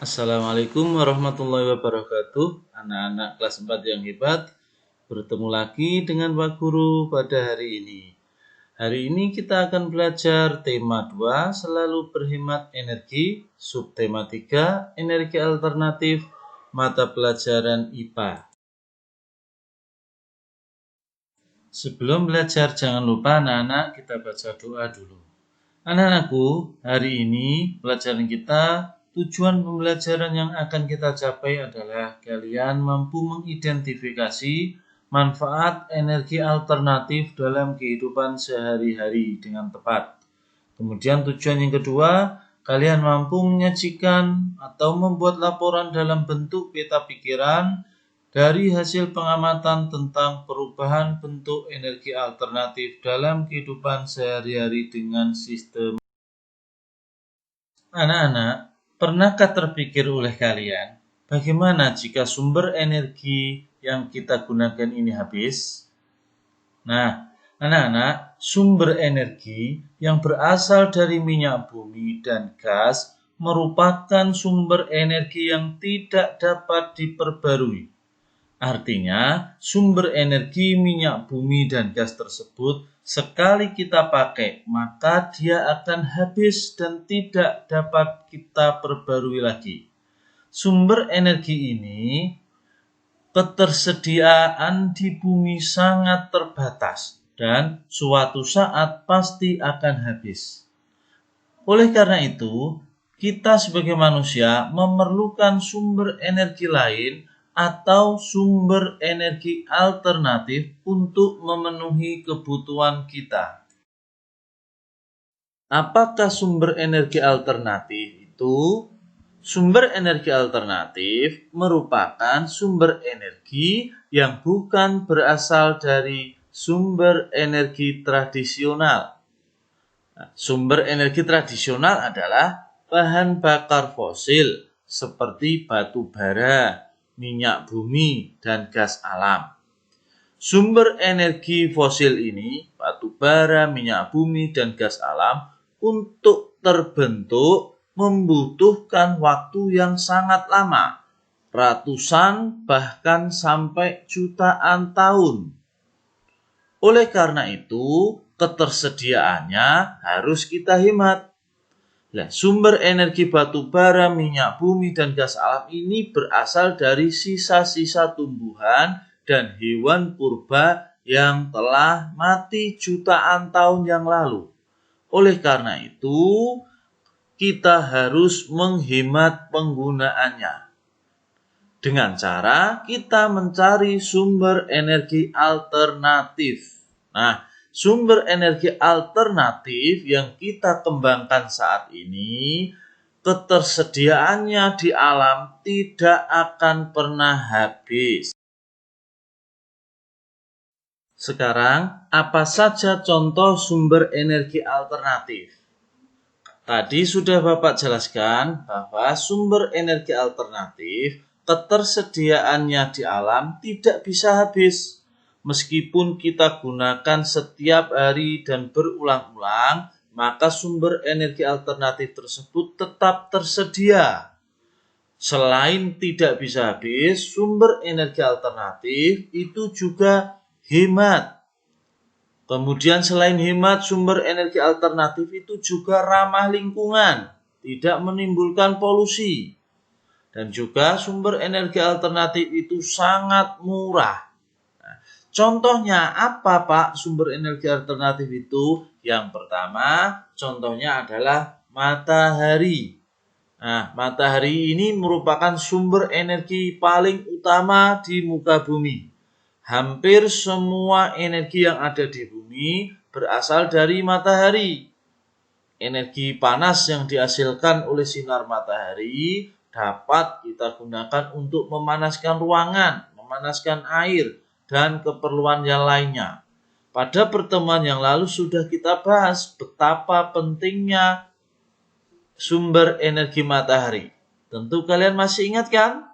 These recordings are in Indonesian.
Assalamualaikum warahmatullahi wabarakatuh. Anak-anak kelas 4 yang hebat, bertemu lagi dengan Pak Guru pada hari ini. Hari ini kita akan belajar tema 2, selalu berhemat energi, subtema 3, energi alternatif, mata pelajaran IPA. Sebelum belajar, jangan lupa anak-anak kita baca doa dulu. Anak-anakku, hari ini pelajaran kita, tujuan pembelajaran yang akan kita capai adalah kalian mampu mengidentifikasi manfaat energi alternatif dalam kehidupan sehari-hari dengan tepat. Kemudian tujuan yang kedua, kalian mampu menyajikan atau membuat laporan dalam bentuk peta pikiran dari hasil pengamatan tentang perubahan bentuk energi alternatif dalam kehidupan sehari-hari dengan sistem. Anak-anak, pernahkah terpikir oleh kalian, bagaimana jika sumber energi yang kita gunakan ini habis? Nah, anak-anak, sumber energi yang berasal dari minyak bumi dan gas merupakan sumber energi yang tidak dapat diperbarui. Artinya, sumber energi minyak bumi dan gas tersebut sekali kita pakai, maka dia akan habis dan tidak dapat kita perbarui lagi. Sumber energi ini, ketersediaan di bumi sangat terbatas dan suatu saat pasti akan habis. Oleh karena itu, kita sebagai manusia memerlukan sumber energi lain atau sumber energi alternatif untuk memenuhi kebutuhan kita. Apakah sumber energi alternatif itu? Sumber energi alternatif merupakan sumber energi yang bukan berasal dari sumber energi tradisional. Sumber energi tradisional adalah bahan bakar fosil seperti batu bara, minyak bumi, dan gas alam. Sumber energi fosil ini, batu bara, minyak bumi, dan gas alam, untuk terbentuk membutuhkan waktu yang sangat lama, ratusan bahkan sampai jutaan tahun. Oleh karena itu, ketersediaannya harus kita hemat. Nah, sumber energi batu bara, minyak bumi, dan gas alam ini berasal dari sisa-sisa tumbuhan dan hewan purba yang telah mati jutaan tahun yang lalu. Oleh karena itu, kita harus menghemat penggunaannya. Dengan cara kita mencari sumber energi alternatif. Nah, sumber energi alternatif yang kita kembangkan saat ini, ketersediaannya di alam tidak akan pernah habis. Sekarang, apa saja contoh sumber energi alternatif? Tadi sudah Bapak jelaskan bahwa sumber energi alternatif, ketersediaannya di alam tidak bisa habis. Meskipun kita gunakan setiap hari dan berulang-ulang, maka sumber energi alternatif tersebut tetap tersedia. Selain tidak bisa habis, sumber energi alternatif itu juga hemat. Kemudian selain hemat, sumber energi alternatif itu juga ramah lingkungan, tidak menimbulkan polusi. Dan juga sumber energi alternatif itu sangat murah. Nah, contohnya apa Pak sumber energi alternatif itu? Yang pertama, contohnya adalah matahari. Nah, matahari ini merupakan sumber energi paling utama di muka bumi. Hampir semua energi yang ada di bumi berasal dari matahari. Energi panas yang dihasilkan oleh sinar matahari dapat kita gunakan untuk memanaskan ruangan, memanaskan air, dan keperluan yang lainnya. Pada pertemuan yang lalu sudah kita bahas betapa pentingnya sumber energi matahari. Tentu kalian masih ingat kan?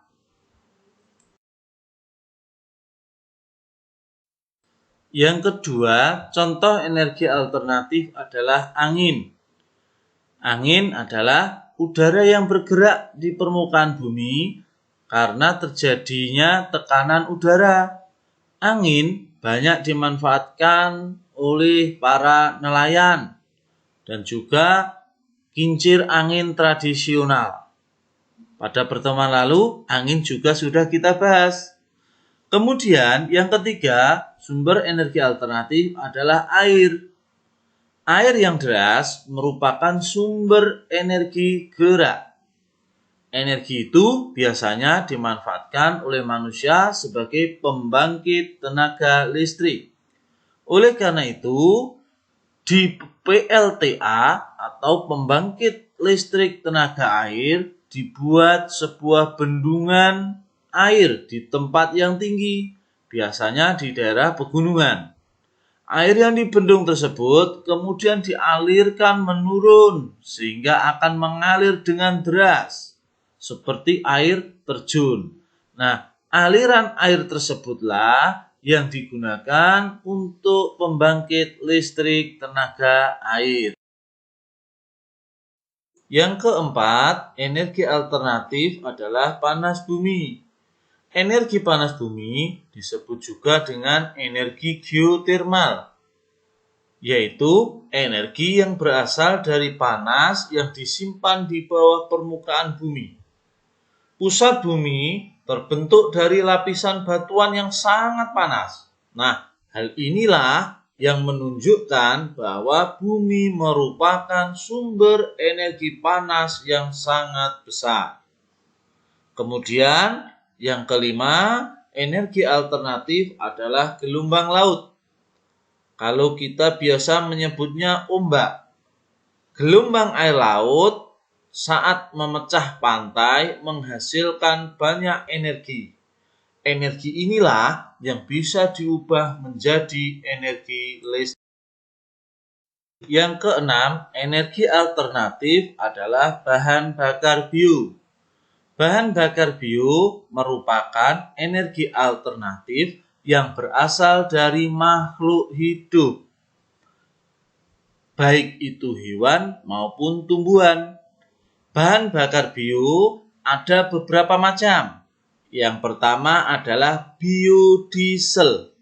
Yang kedua, contoh energi alternatif adalah angin. Angin adalah udara yang bergerak di permukaan bumi karena terjadinya tekanan udara. Angin banyak dimanfaatkan oleh para nelayan dan juga kincir angin tradisional. Pada pertemuan lalu, angin juga sudah kita bahas. Kemudian yang ketiga, sumber energi alternatif adalah air. Air yang deras merupakan sumber energi gerak. Energi itu biasanya dimanfaatkan oleh manusia sebagai pembangkit tenaga listrik. Oleh karena itu, di PLTA atau pembangkit listrik tenaga air dibuat sebuah bendungan air di tempat yang tinggi, biasanya di daerah pegunungan. Air yang dibendung tersebut kemudian dialirkan menurun sehingga akan mengalir dengan deras seperti air terjun. Nah, aliran air tersebutlah yang digunakan untuk pembangkit listrik tenaga air. Yang keempat, energi alternatif adalah panas bumi. Energi panas bumi disebut juga dengan energi geotermal, yaitu energi yang berasal dari panas yang disimpan di bawah permukaan bumi. Pusat bumi terbentuk dari lapisan batuan yang sangat panas. Nah, hal inilah yang menunjukkan bahwa bumi merupakan sumber energi panas yang sangat besar. Kemudian, yang kelima, energi alternatif adalah gelombang laut. Kalau kita biasa menyebutnya ombak. Gelombang air laut saat memecah pantai menghasilkan banyak energi. Energi inilah yang bisa diubah menjadi energi listrik. Yang keenam, energi alternatif adalah bahan bakar bio. Bahan bakar bio merupakan energi alternatif yang berasal dari makhluk hidup, baik itu hewan maupun tumbuhan. Bahan bakar bio ada beberapa macam. Yang pertama adalah biodiesel.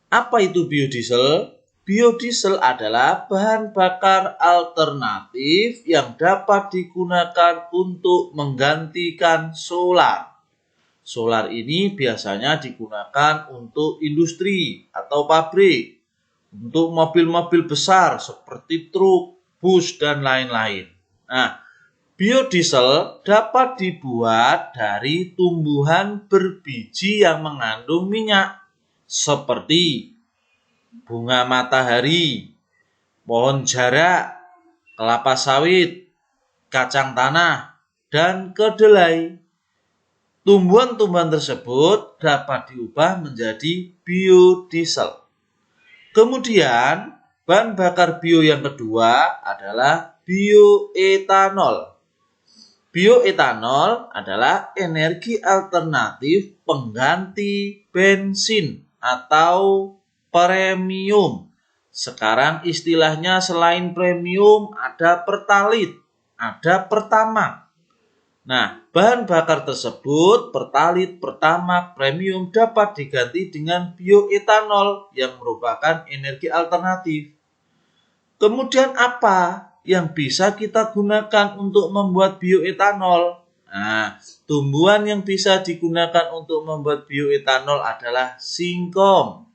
Apa itu biodiesel? Biodiesel adalah bahan bakar alternatif yang dapat digunakan untuk menggantikan solar. Solar ini biasanya digunakan untuk industri atau pabrik, untuk mobil-mobil besar seperti truk, bus, dan lain-lain. Nah, biodiesel dapat dibuat dari tumbuhan berbiji yang mengandung minyak, seperti bunga matahari, pohon jarak, kelapa sawit, kacang tanah, dan kedelai. Tumbuhan-tumbuhan tersebut dapat diubah menjadi biodiesel. Kemudian, bahan bakar bio yang kedua adalah bioetanol. Bioetanol adalah energi alternatif pengganti bensin atau premium. Sekarang istilahnya selain premium ada pertalit, ada pertamax. Nah, bahan bakar tersebut, pertalit, pertamax, premium dapat diganti dengan bioetanol yang merupakan energi alternatif. Kemudian apa yang bisa kita gunakan untuk membuat bioetanol? Nah, tumbuhan yang bisa digunakan untuk membuat bioetanol adalah singkong,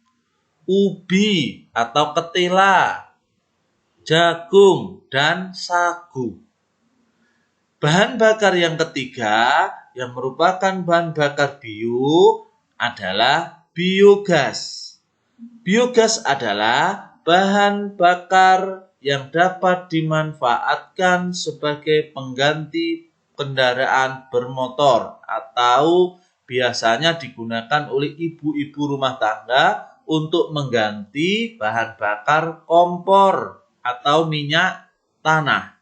ubi atau ketela, jagung, dan sagu. Bahan bakar yang ketiga yang merupakan bahan bakar bio adalah biogas. Biogas adalah bahan bakar yang dapat dimanfaatkan sebagai pengganti kendaraan bermotor atau biasanya digunakan oleh ibu-ibu rumah tangga untuk mengganti bahan bakar kompor atau minyak tanah.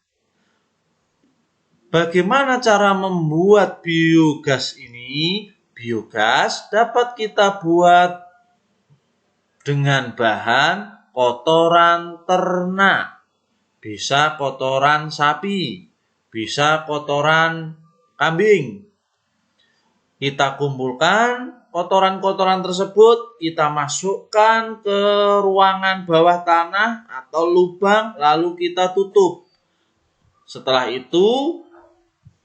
Bagaimana cara membuat biogas ini? Biogas dapat kita buat dengan bahan kotoran ternak. Bisa kotoran sapi, bisa kotoran kambing. Kita kumpulkan kotoran-kotoran tersebut, kita masukkan ke ruangan bawah tanah atau lubang, lalu kita tutup. Setelah itu,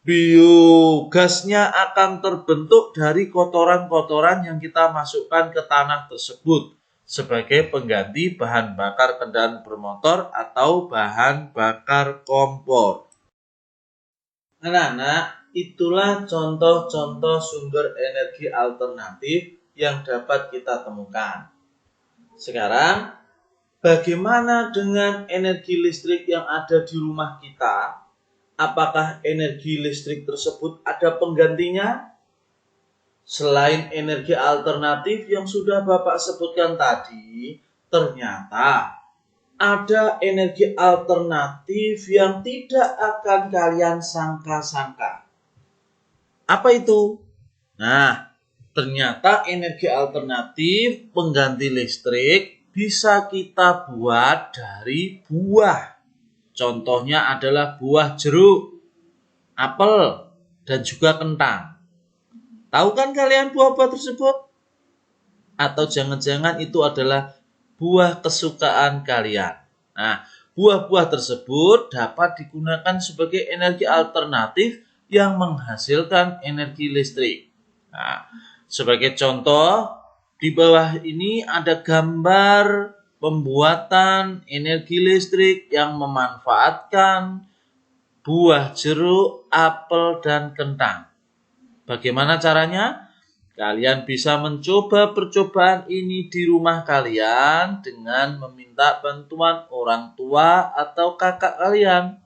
biogasnya akan terbentuk dari kotoran-kotoran yang kita masukkan ke tanah tersebut sebagai pengganti bahan bakar kendaraan bermotor atau bahan bakar kompor. Anak-anak, itulah contoh-contoh sumber energi alternatif yang dapat kita temukan. Sekarang, bagaimana dengan energi listrik yang ada di rumah kita? Apakah energi listrik tersebut ada penggantinya? Selain energi alternatif yang sudah Bapak sebutkan tadi, ternyata ada energi alternatif yang tidak akan kalian sangka-sangka. Apa itu? Nah, ternyata energi alternatif pengganti listrik bisa kita buat dari buah. Contohnya adalah buah jeruk, apel, dan juga kentang. Tahu kan kalian buah-buah tersebut? Atau jangan-jangan itu adalah buah kesukaan kalian. Nah, buah-buah tersebut dapat digunakan sebagai energi alternatif yang menghasilkan energi listrik. Nah, sebagai contoh, di bawah ini ada gambar pembuatan energi listrik yang memanfaatkan buah jeruk, apel, dan kentang. Bagaimana caranya? Kalian bisa mencoba percobaan ini di rumah kalian dengan meminta bantuan orang tua atau kakak kalian.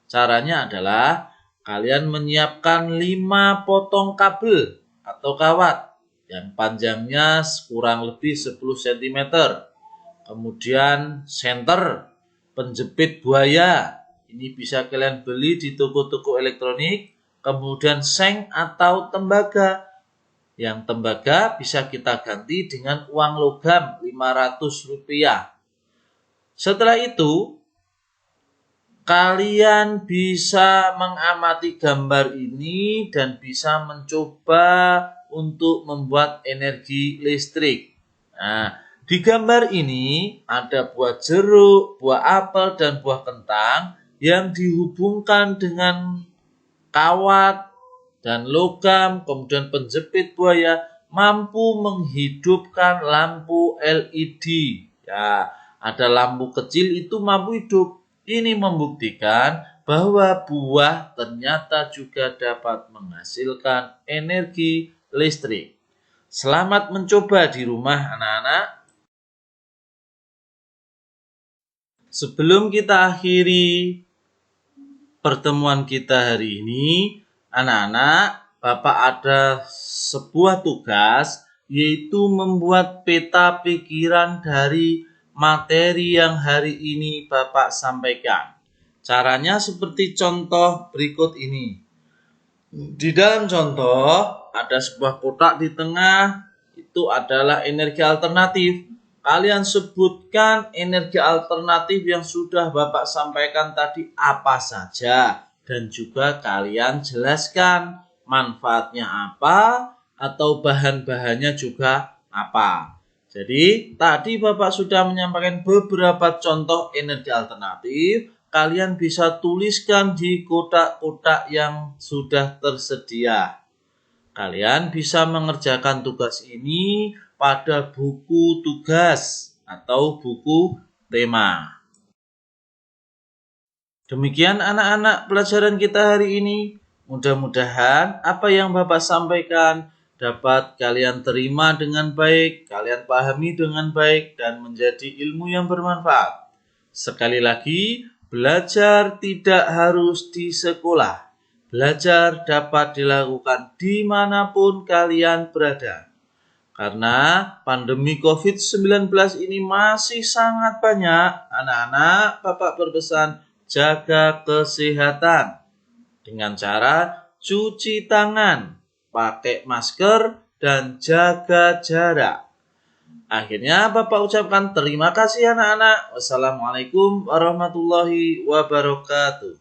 Caranya adalah kalian menyiapkan 5 potong kabel atau kawat yang panjangnya kurang lebih 10 cm. Kemudian senter, penjepit buaya. Ini bisa kalian beli di toko-toko elektronik. Kemudian seng atau tembaga. Yang tembaga bisa kita ganti dengan uang logam Rp500. Setelah itu, kalian bisa mengamati gambar ini dan bisa mencoba untuk membuat energi listrik. Nah, di gambar ini ada buah jeruk, buah apel, dan buah kentang yang dihubungkan dengan kawat dan logam, kemudian penjepit buaya mampu menghidupkan lampu LED. Ya, ada lampu kecil itu mampu hidup. Ini membuktikan bahwa buah ternyata juga dapat menghasilkan energi listrik. Selamat mencoba di rumah anak-anak. Sebelum kita akhiri pertemuan kita hari ini, anak-anak, Bapak ada sebuah tugas, yaitu membuat peta pikiran dari materi yang hari ini Bapak sampaikan. Caranya seperti contoh berikut ini. Di dalam contoh, ada sebuah kotak di tengah, itu adalah energi alternatif. Kalian sebutkan energi alternatif yang sudah Bapak sampaikan tadi apa saja. Dan juga kalian jelaskan manfaatnya apa atau bahan-bahannya juga apa. Jadi tadi Bapak sudah menyampaikan beberapa contoh energi alternatif. Kalian bisa tuliskan di kotak-kotak yang sudah tersedia. Kalian bisa mengerjakan tugas ini pada buku tugas atau buku tema. Demikian anak-anak pelajaran kita hari ini. Mudah-mudahan apa yang Bapak sampaikan dapat kalian terima dengan baik, kalian pahami dengan baik, dan menjadi ilmu yang bermanfaat. Sekali lagi, belajar tidak harus di sekolah. Belajar dapat dilakukan dimanapun kalian berada. Karena pandemi COVID-19 ini masih sangat banyak, anak-anak, Bapak berpesan jaga kesehatan dengan cara cuci tangan, pakai masker, dan jaga jarak. Akhirnya Bapak ucapkan terima kasih anak-anak. Wassalamualaikum warahmatullahi wabarakatuh.